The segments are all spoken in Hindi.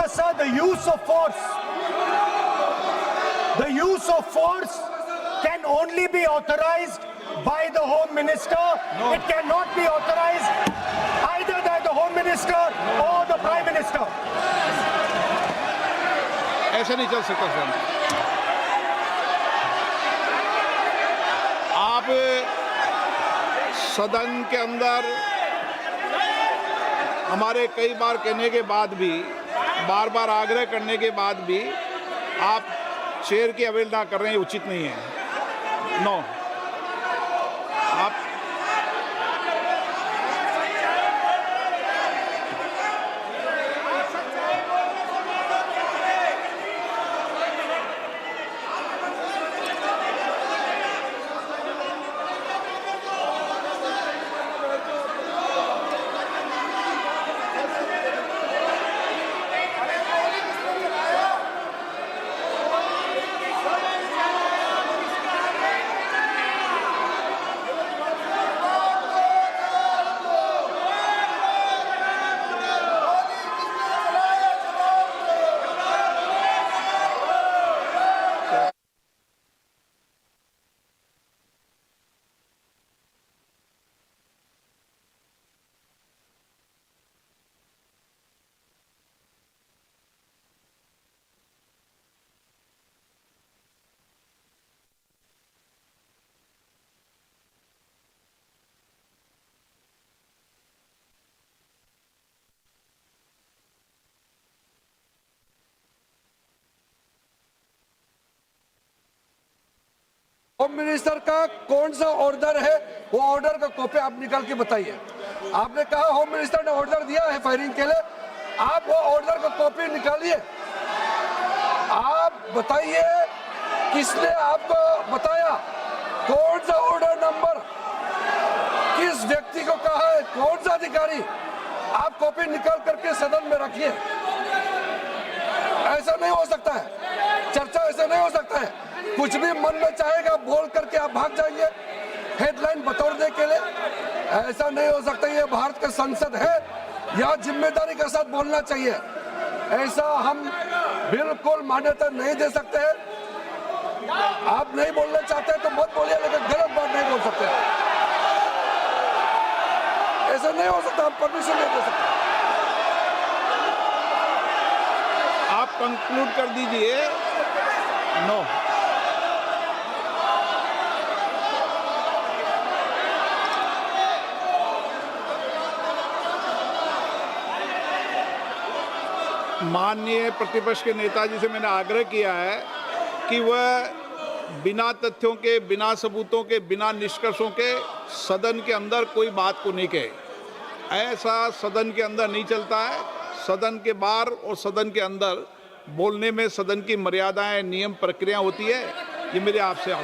Minister, sir, the use of force can only be authorized by the Home Minister. No. It cannot be authorized either by the Home Minister or the Prime Minister. ऐसे नहीं चल सकता सर। आप सदन के अंदर हमारे कई बार कहने के बाद भी, बार बार आग्रह करने के बाद भी आप चेयर की अवहेलना कर रहे हैं, उचित नहीं है। नो, आप होम मिनिस्टर का कौन सा ऑर्डर है, वो ऑर्डर का कॉपी आप निकाल के बताइए। आपने कहा होम मिनिस्टर ने ऑर्डर दिया है फायरिंग के लिए, आप वो ऑर्डर का कॉपी निकालिए। आप बताइए किसने आपको बताया, कौन सा ऑर्डर नंबर, किस व्यक्ति को कहा है, कौन सा अधिकारी। आप कॉपी निकाल करके सदन में रखिए। ऐसा नहीं हो सकता है, चर्चा ऐसा नहीं हो सकता है। कुछ भी मन में चाहेगा बोल करके आप भाग जाएंगे हेडलाइन बतौरने के लिए। ऐसा नहीं हो सकता। ये भारत का संसद है, यहाँ जिम्मेदारी के साथ बोलना चाहिए। ऐसा हम बिल्कुल मान्यता नहीं दे सकते हैं। आप नहीं बोलना चाहते तो मत बोलिए, लेकिन गलत बात नहीं बोल सकते। ऐसा नहीं हो सकता, हम परमिशन नहीं दे सकते। आप कंक्लूड कर दीजिए। नो, माननीय प्रतिपक्ष के नेता जी से मैंने आग्रह किया है कि वह बिना तथ्यों के, बिना सबूतों के, बिना निष्कर्षों के सदन के अंदर कोई बात को नहीं कहे। ऐसा सदन के अंदर नहीं चलता है। सदन के बाहर और सदन के अंदर बोलने में सदन की मर्यादाएं, नियम, प्रक्रिया होती है। ये मेरे आपसे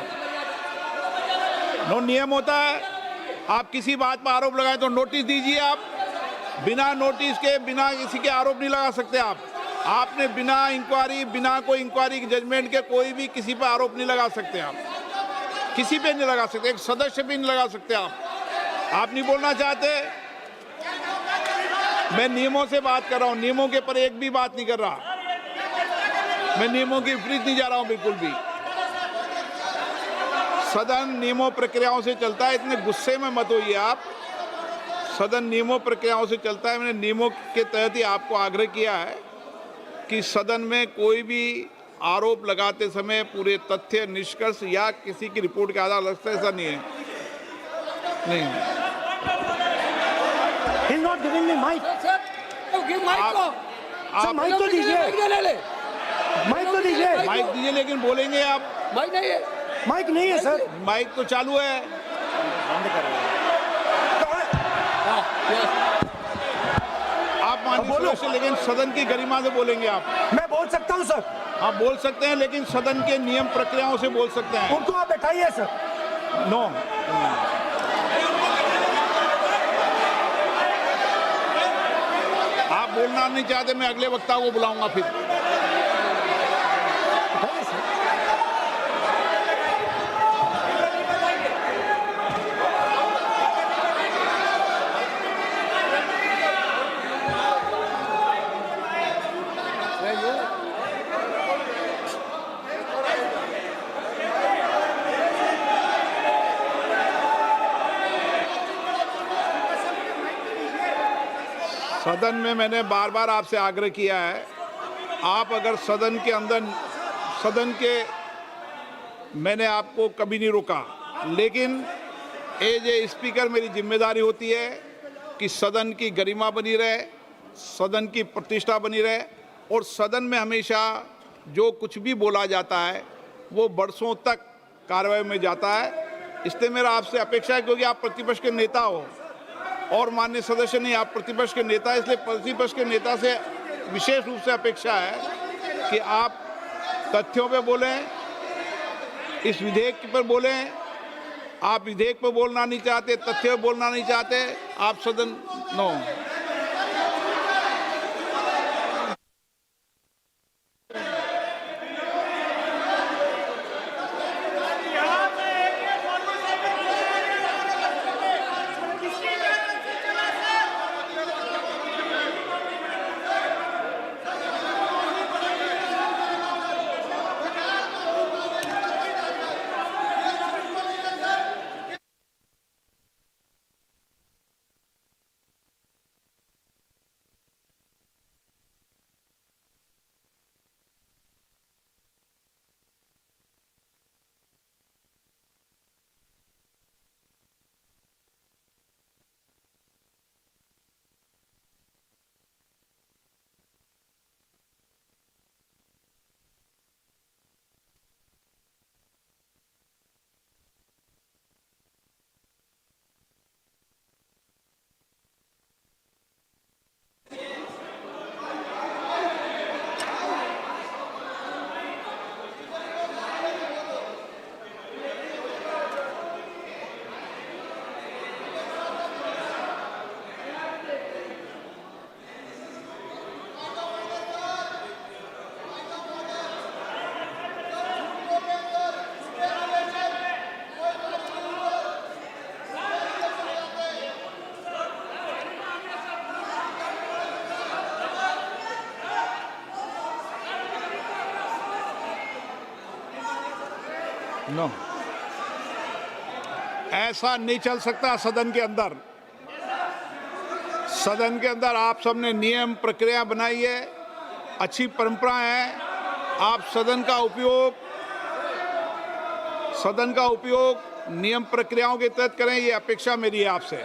नो नियम होता है। आप किसी बात पर आरोप लगाएं तो नोटिस दीजिए। आप बिना नोटिस के, बिना किसी के आरोप नहीं लगा सकते। आपने बिना इंक्वायरी, बिना कोई इंक्वायरी जजमेंट के कोई भी किसी पर आरोप नहीं लगा सकते। आप किसी पे नहीं लगा सकते, एक सदस्य भी नहीं लगा सकते। आप नहीं बोलना चाहते, मैं नियमों से बात कर रहा हूं, नियमों के पर एक भी बात नहीं कर रहा। मैं नियमों के विपरीत नहीं जा रहा हूं बिल्कुल भी। सदन नियमों प्रक्रियाओं से चलता है, इतने गुस्से में मत होइए आप। सदन नियमों प्रक्रियाओं से चलता है। मैंने नियमों के तहत ही आपको आग्रह किया है कि सदन में कोई भी आरोप लगाते समय पूरे तथ्य, निष्कर्ष या किसी की रिपोर्ट के आधार लगता है, ऐसा नहीं है। नहीं, He's not giving me mic. आप माइक तो दीजिए, माइक तो दीजिए। माइक दीजिए, लेकिन बोलेंगे आप। माइक नहीं है, माइक नहीं है सर। माइक तो चालू है। बंद कर रहे हैं। आप मानिए से, लेकिन सदन की गरिमा से बोलेंगे आप। मैं बोल सकता हूं सर। आप बोल सकते हैं, लेकिन सदन के नियम प्रक्रियाओं से बोल सकते हैं। उनको आप बैठाइए सर। नो, आप बोलना नहीं चाहते, मैं अगले वक्ता को बुलाऊंगा फिर। बैठाइए सर। सदन में मैंने बार बार आपसे आग्रह किया है, आप अगर सदन के अंदर मैंने आपको कभी नहीं रोका, लेकिन एज ए स्पीकर मेरी जिम्मेदारी होती है कि सदन की गरिमा बनी रहे, सदन की प्रतिष्ठा बनी रहे और सदन में हमेशा जो कुछ भी बोला जाता है वो बरसों तक कार्रवाई में जाता है। इसलिए मेरा आपसे अपेक्षा है, क्योंकि आप प्रतिपक्ष के नेता हो और माननीय सदस्य नहीं, आप प्रतिपक्ष के नेता, इसलिए प्रतिपक्ष के नेता से विशेष रूप से अपेक्षा है कि आप तथ्यों पे बोलें, इस विधेयक पर बोलें। आप विधेयक पर बोलना नहीं चाहते, तथ्य पर बोलना नहीं चाहते, आप सदन नो। नो, ऐसा नहीं चल सकता। सदन के अंदर आप सबने नियम प्रक्रिया बनाई है, अच्छी परंपरा है। आप सदन का उपयोग नियम प्रक्रियाओं के तहत करें, ये अपेक्षा मेरी है आपसे।